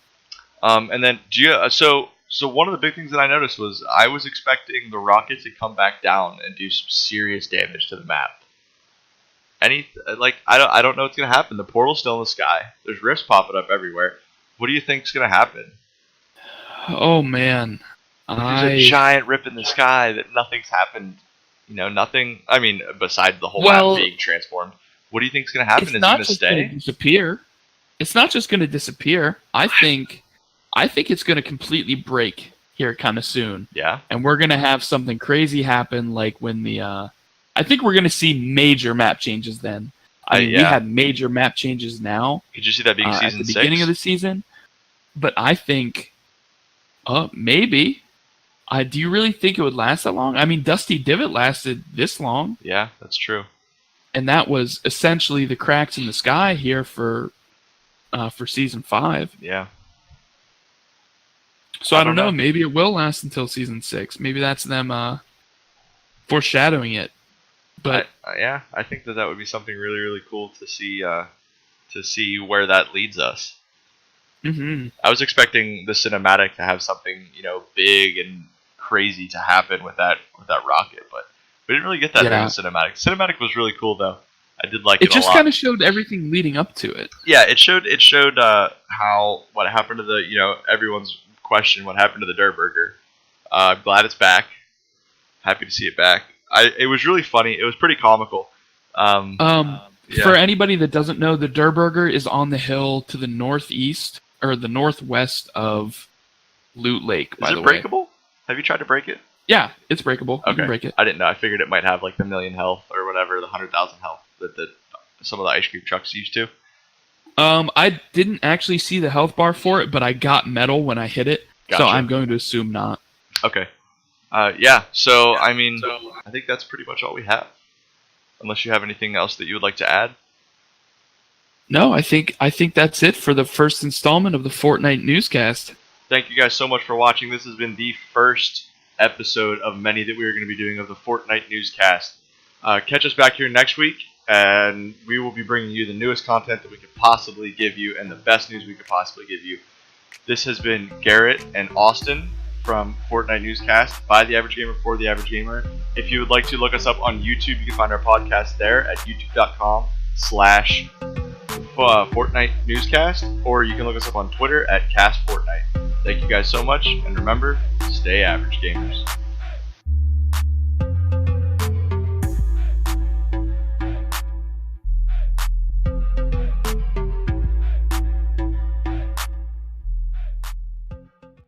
And then so one of the big things that I noticed was I was expecting the rocket to come back down and do some serious damage to the map. I don't know what's gonna happen. The portal's still in the sky. There's rifts popping up everywhere. What do you think's gonna happen? Oh man. There's a giant rip in the sky that nothing's happened. Nothing. I mean, besides the whole map being transformed. What do you think's going to happen? Is it going to stay? Disappear. It's not just going to disappear. I think it's going to completely break here kind of soon. Yeah. And we're going to have something crazy happen, like when I think we're going to see major map changes then. We had major map changes now. Could you see that being season 6? At the beginning of the season? But I think, maybe. Do you really think it would last that long? I mean, Dusty Divot lasted this long. Yeah, that's true. And that was essentially the cracks in the sky here for season 5. Yeah. So I don't know. Maybe it will last until season 6. Maybe that's them foreshadowing it. But I think that would be something really, really cool to see where that leads us. Mm-hmm. I was expecting the cinematic to have something big and crazy to happen with that rocket, but we didn't really get that in the cinematic. Cinematic was really cool though. I did like it a lot. It just kind of showed everything leading up to it. Yeah, it showed what happened to the everyone's question what happened to the Dirt Burger. I'm glad it's back. Happy to see it back. It was really funny. It was pretty comical. For anybody that doesn't know, the Dirt Burger is on the hill to the northeast or the northwest of Loot Lake. By the way, is it breakable? Have you tried to break it? Yeah, it's breakable. Okay. You can break it. I didn't know. I figured it might have like the 1,000,000 health or whatever, the 100,000 health that some of the ice cream trucks used to. I didn't actually see the health bar for it, but I got metal when I hit it, Gotcha. So I'm going to assume not. Okay. Yeah. So I mean, I think that's pretty much all we have. Unless you have anything else that you would like to add. No, I think that's it for the first installment of the Fortnite Newscast. Thank you guys so much for watching. This has been the first episode of many that we are going to be doing of the Fortnite Newscast. Catch us back here next week, and we will be bringing you the newest content that we could possibly give you and the best news we could possibly give you. This has been Garrett and Austin from Fortnite Newscast, by the Average Gamer, for the Average Gamer. If you would like to look us up on YouTube, you can find our podcast there at youtube.com/Fortnite Newscast, or you can look us up on Twitter at CastFortnite. Thank you guys so much, and remember, stay average, gamers.